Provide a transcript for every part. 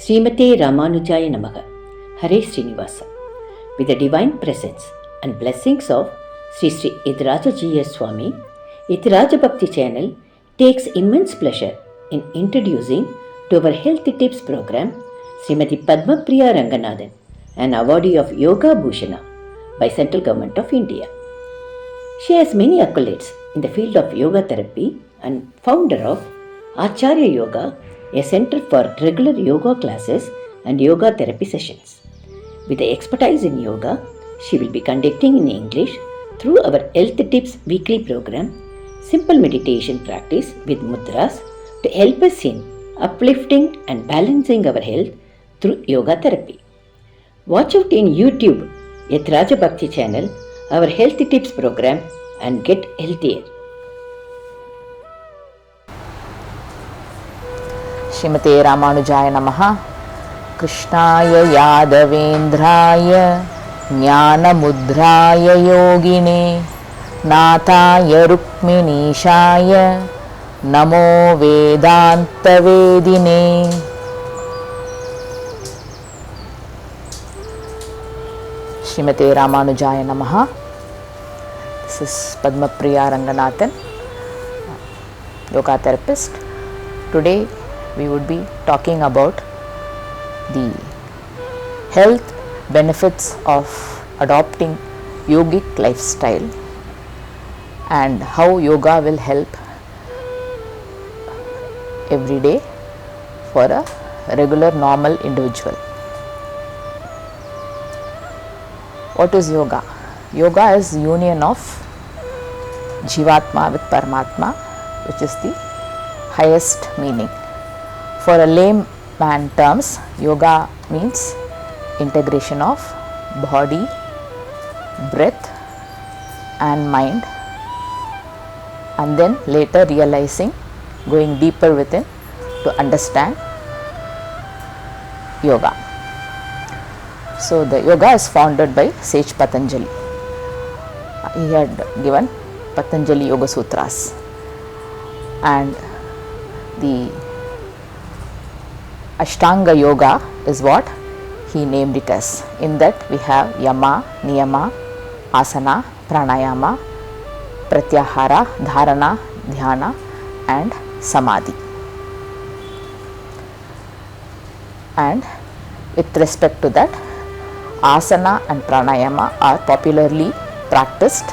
Srimate Ramanujaya Namaha. Hare Srinivasa. With the divine presence and blessings of Sri Sri Yathiraja G.S. Swami, Yathiraja Bhakti channel takes immense pleasure in introducing to our Health Tips program Srimati Padmapriya Ranganathan, an awardee of Yoga Bhushana by Central Government of India. She has many accolades in the field of yoga therapy and founder of Acharya Yoga, a center for regular yoga classes and yoga therapy sessions. With the expertise in yoga, she will be conducting in English through our Health Tips weekly program, simple meditation practice with mudras to help us in uplifting and balancing our health through yoga therapy. Watch out in YouTube, Yathiraja Bhakti channel, our Health Tips program and get healthier. Srimate Ramanujaya Namaha. Krishnaya Yadavendraya Jnanamudraya Yogine Nathaya Rukminishaya Namo Vedanta Vedine. Srimate Ramanujaya Namaha. This is Padmapriya Ranganathan, yoga therapist. Today we would be talking about the health benefits of adopting yogic lifestyle and how yoga will help every day for a regular normal individual. What is yoga? Yoga is union of Jivatma with Paramatma, which is the highest meaning. For a layman terms, yoga means integration of body, breath and mind, and then later realizing, going deeper within to understand yoga. So the yoga is founded by sage Patanjali. He had given Patanjali Yoga Sutras, and the Ashtanga Yoga is what he named it as. In that we have Yama, Niyama, Asana, Pranayama, Pratyahara, Dharana, Dhyana and Samadhi. And with respect to that, Asana and Pranayama are popularly practiced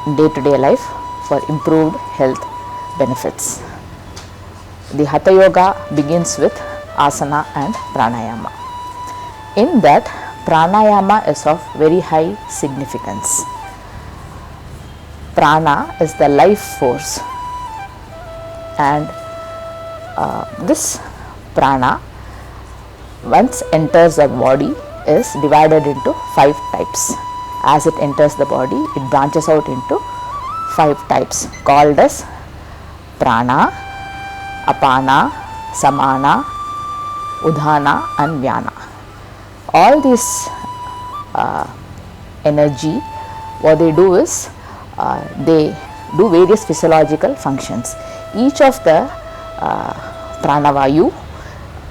in day-to-day life for improved health benefits. The Hatha Yoga begins with Asana and Pranayama. In that, Pranayama is of very high significance. Prana is the life force, and this prana, once enters the body, is divided into 5 types. As it enters the body, it branches out into 5 types called as prana, apana, samana, udhana and vyana. All this energy, what they do is they do various physiological functions. Each of the pranavayu,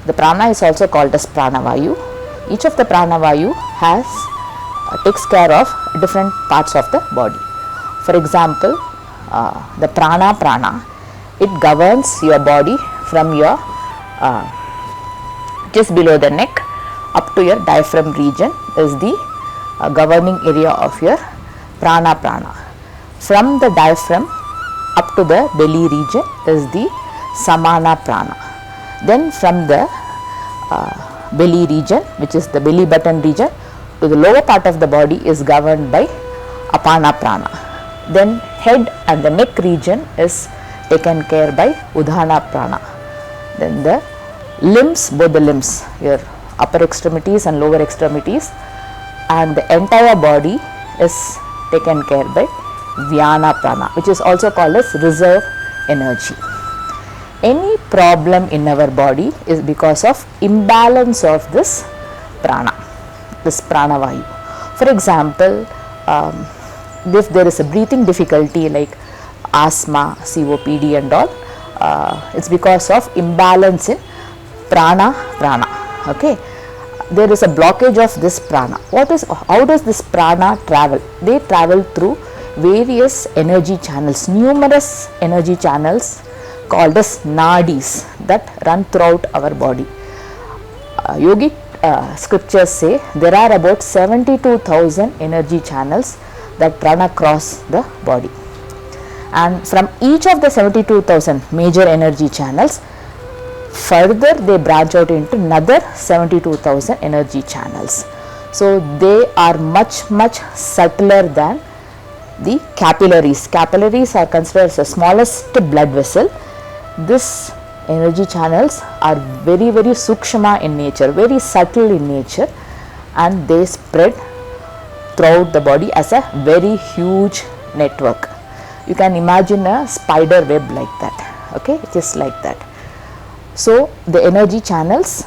the prana is also called as pranavayu. Each of the pranavayu has takes care of different parts of the body. For example, the prana, it governs your body from your just below the neck up to your diaphragm region is the governing area of your prana. From the diaphragm up to the belly region is the samana prana. Then from the belly region, which is the belly button region, to the lower part of the body is governed by apana prana. Then head and the neck region is taken care by udhana prana. Then the limbs, both the limbs, your upper extremities and lower extremities, and the entire body is taken care by vyana prana, which is also called as reserve energy. Any problem in our body is because of imbalance of this prana, this pranavayu. For example, if there is a breathing difficulty like asthma, COPD and all, it's because of imbalance in prana. Okay, there is a blockage of this prana. How does this prana travel? They travel through various energy channels, numerous energy channels called as nadis that run throughout our body. Yogic scriptures say there are about 72,000 energy channels that run across the body, and from each of the 72,000 major energy channels, further they branch out into another 72,000 energy channels. So they are much subtler than the capillaries. Capillaries are considered as the smallest blood vessel. This energy channels are very sukshma in nature, very subtle in nature, and they spread throughout the body as a very huge network. You can imagine a spider web like that, okay, just like that. So the energy channels,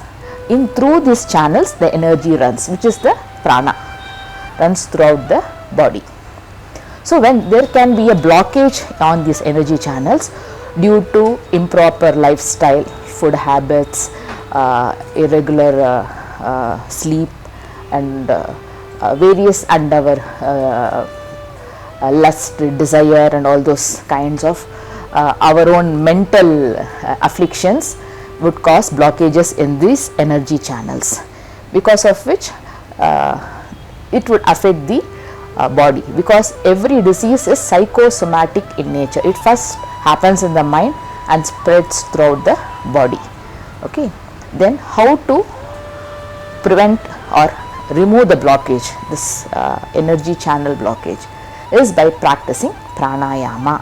through these channels the energy runs, which is the prana, runs throughout the body. So when there can be a blockage on these energy channels due to improper lifestyle, food habits, irregular sleep, and various endeavor, lust, desire, and all those kinds of our own mental afflictions would cause blockages in these energy channels, because of which it would affect the body, because every disease is psychosomatic in nature. It first happens in the mind and spreads throughout the body. Okay, then how to prevent or remove the blockage, this energy channel blockage, is by practicing pranayama.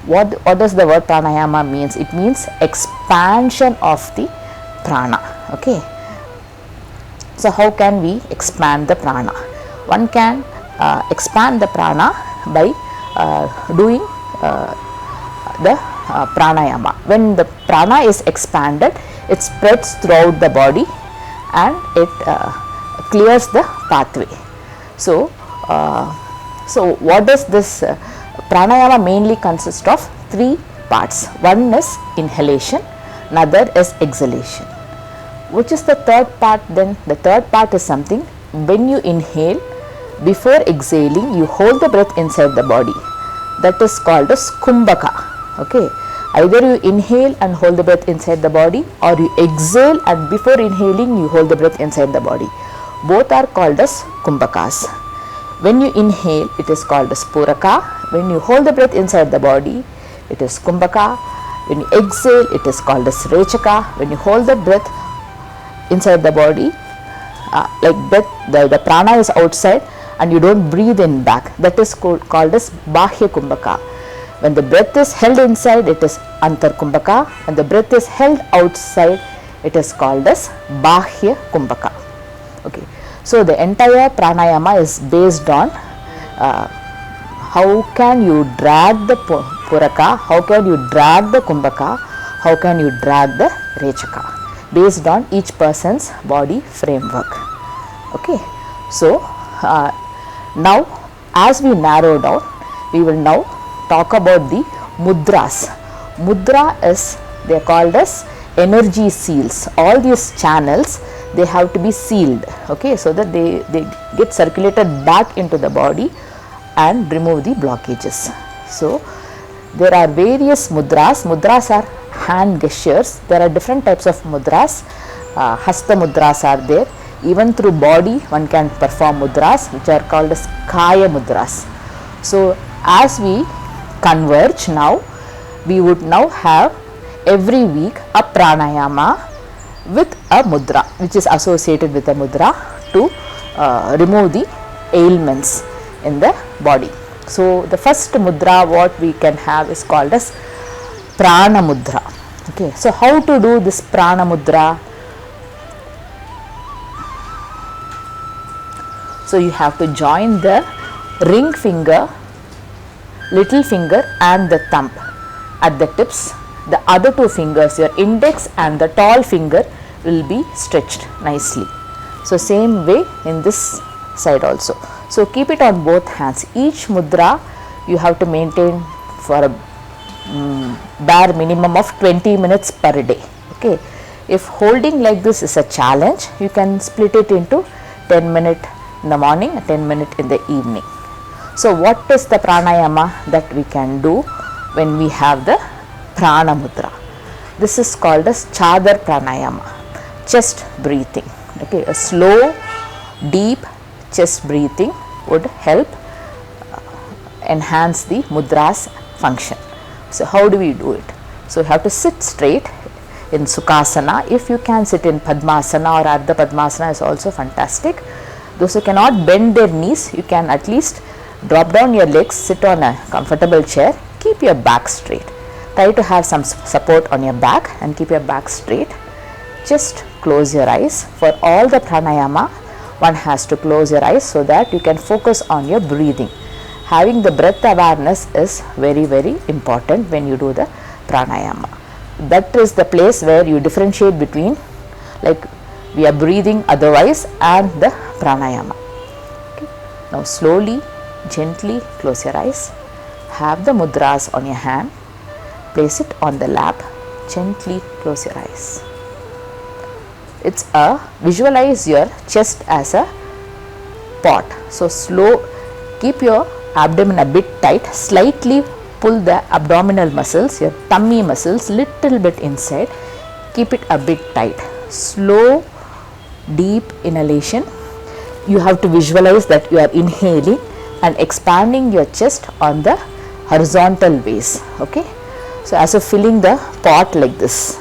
What does the word pranayama means? It means expansion of the prana. Okay, so how can we expand the prana? One can expand the prana by doing the pranayama. When the prana is expanded, it spreads throughout the body and it clears the pathway. So what does this pranayama mainly consist of? Three parts. One is inhalation, another is exhalation. Which is the third part then? The third part is something, when you inhale, before exhaling you hold the breath inside the body. That is called as kumbhaka. Okay, either you inhale and hold the breath inside the body, or you exhale and before inhaling you hold the breath inside the body. Both are called as kumbhakas. When you inhale, it is called as puraka. When you hold the breath inside the body, it is kumbhaka. When you exhale, it is called as rechaka. When you hold the breath inside the body, like breath, the prana is outside and you don't breathe in back, that is called as bahya kumbhaka. When the breath is held inside, it is antar kumbhaka. When the breath is held outside, it is called as bahya kumbhaka. Okay, so the entire pranayama is based on how can you drag the puraka, how can you drag the kumbhaka, how can you drag the rechaka, based on each person's body framework. Okay, so now as we narrow down, we will now talk about the mudras. Mudra is, they are called as energy seals. All these channels, they have to be sealed, okay, so that they get circulated back into the body and remove the blockages. So there are various mudras. Mudras are hand gestures. There are different types of mudras. Hasta mudras are there. Even through body one can perform mudras, which are called as kaya mudras. So as we converge now, we would now have every week a pranayama with a mudra, which is associated with a mudra to remove the ailments in the body. So the first mudra what we can have is called as prana mudra. Okay, so how to do this prana mudra? So you have to join the ring finger, little finger and the thumb at the tips. The other two fingers, your index and the tall finger, will be stretched nicely. So same way in this side also. So keep it on both hands. Each mudra you have to maintain for a bare minimum of 20 minutes per day. Okay, If holding like this is a challenge, you can split it into 10 minutes in the morning and 10 minutes in the evening. So what is the pranayama that we can do when we have the prana mudra? This is called as chadar pranayama, chest breathing. Okay, a slow, deep chest breathing would help enhance the mudra's function. So how do we do it? So you have to sit straight in Sukhasana. If you can sit in Padmasana or Ardha Padmasana is also fantastic. Those who cannot bend their knees, you can at least drop down your legs, sit on a comfortable chair, keep your back straight. Try to have some support on your back and keep your back straight. Just close your eyes. For all the pranayama, one has to close your eyes so that you can focus on your breathing. Having the breath awareness is very, very important when you do the pranayama. That is the place where you differentiate between, like, we are breathing otherwise and the pranayama. Okay. Now slowly, gently close your eyes. Have the mudras on your hand. Place it on the lap. Gently close your eyes. It's a visualize your chest as a pot. So slow, keep your abdomen a bit tight, slightly pull the abdominal muscles, your tummy muscles little bit inside, keep it a bit tight. Slow, deep inhalation. You have to visualize that you are inhaling and expanding your chest on the horizontal ways. Okay, so as you're filling the pot like this,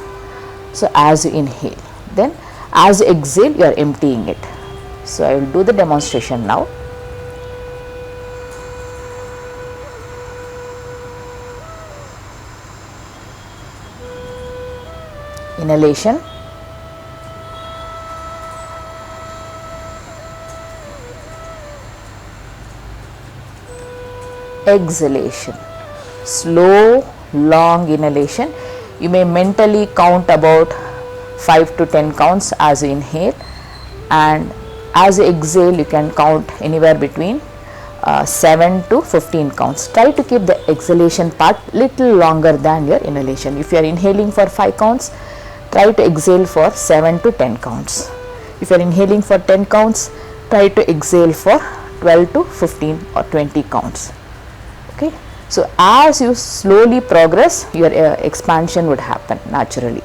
so as you inhale, then as you exhale, you are emptying it. So I will do the demonstration now. Inhalation, exhalation, slow, long inhalation. You may mentally count about 5 to 10 counts as you inhale, and as you exhale, you can count anywhere between 7 to 15 counts. Try to keep the exhalation part little longer than your inhalation. If you are inhaling for 5 counts, try to exhale for 7 to 10 counts. If you are inhaling for 10 counts, try to exhale for 12 to 15 or 20 counts. Okay. So as you slowly progress, your expansion would happen naturally.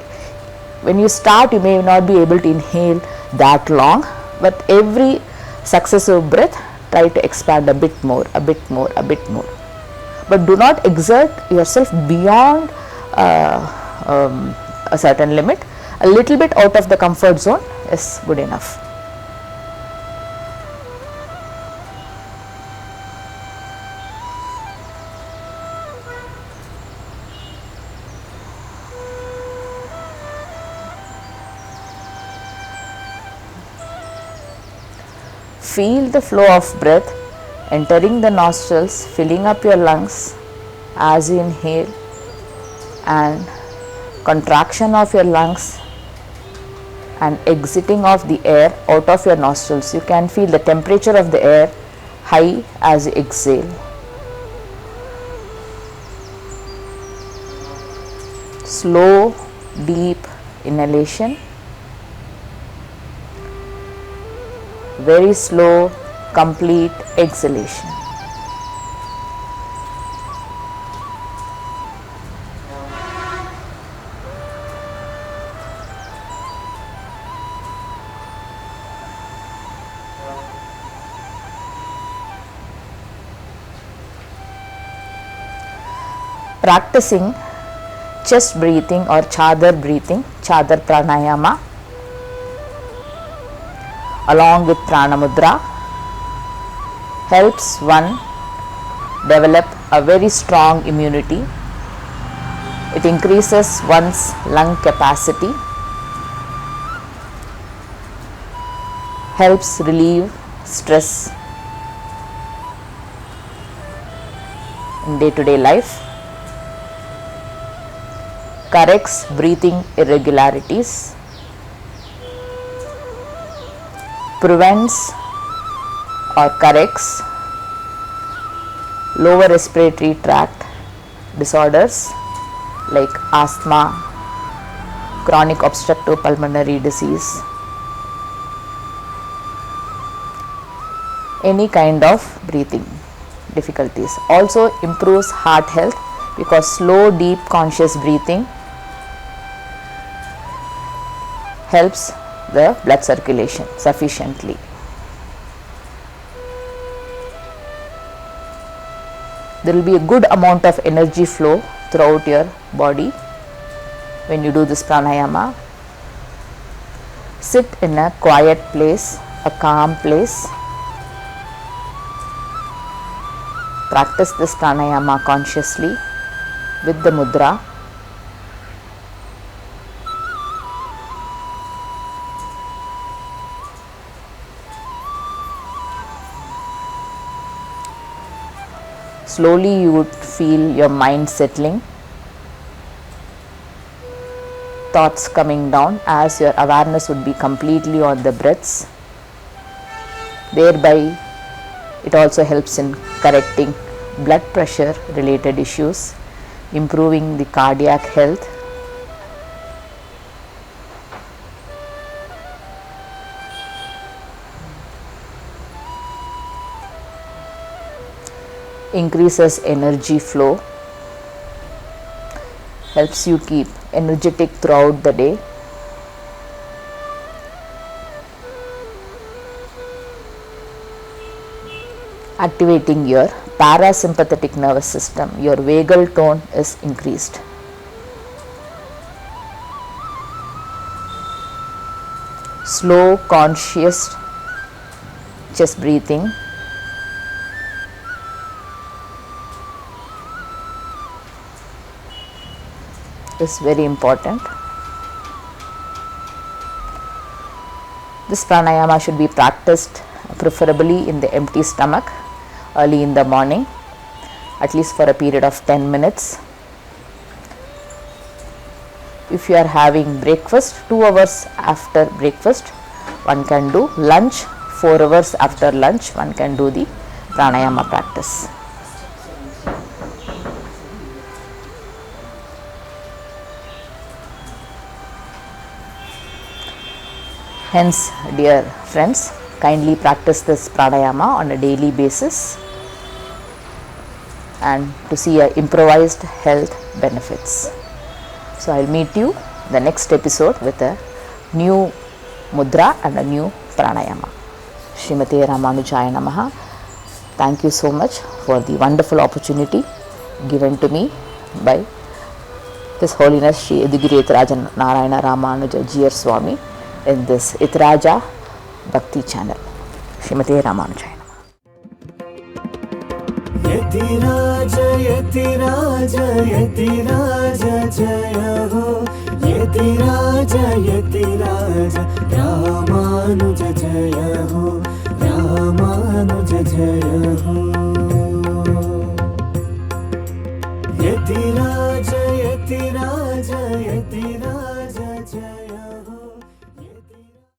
When you start, you may not be able to inhale that long, but every successive breath, try to expand a bit more, a bit more, a bit more. But do not exert yourself beyond a certain limit. A little bit out of the comfort zone is good enough. Feel the flow of breath entering the nostrils, filling up your lungs as you inhale, and contraction of your lungs and exiting of the air out of your nostrils. You can feel the temperature of the air high as you exhale. Slow, deep inhalation. Very slow, complete exhalation. Practicing chest breathing or chadar breathing, chadar pranayama, along with prana mudra helps one develop a very strong immunity. It increases one's lung capacity, helps relieve stress in day-to-day life, corrects breathing irregularities, prevents or corrects lower respiratory tract disorders like asthma, chronic obstructive pulmonary disease, any kind of breathing difficulties. Also improves heart health because slow deep conscious breathing helps the blood circulation sufficiently. There will be a good amount of energy flow throughout your body when you do this pranayama. Sit in a quiet place, a calm place. Practice this pranayama consciously with the mudra. Slowly you would feel your mind settling, thoughts coming down as your awareness would be completely on the breaths. Thereby it also helps in correcting blood pressure related issues, improving the cardiac health, increases energy flow, helps you keep energetic throughout the day. Activating your parasympathetic nervous system, your vagal tone is increased. Slow conscious chest breathing is very important. This pranayama should be practiced preferably in the empty stomach early in the morning, at least for a period of 10 minutes. If you are having breakfast, 2 hours after breakfast one can do, lunch 4 hours after lunch one can do the pranayama practice. Hence, dear friends, kindly practice this pranayama on a daily basis and to see a improvised health benefits. So I will meet you the next episode with a new mudra and a new pranayama. Srimate Ramanujaya Namaha. Thank you so much for the wonderful opportunity given to me by His Holiness Sri Yathiraja Narayana Ramanuja Jiyar Swami in this Yathiraja Bhakti channel. Srimate Ramanujaya. Yathiraja, Yathiraja, Yathiraja, Jaya Ho. Yathiraja, Yathiraja, Ramanuja Jaya Ho. Ramanuja Jaya Ho.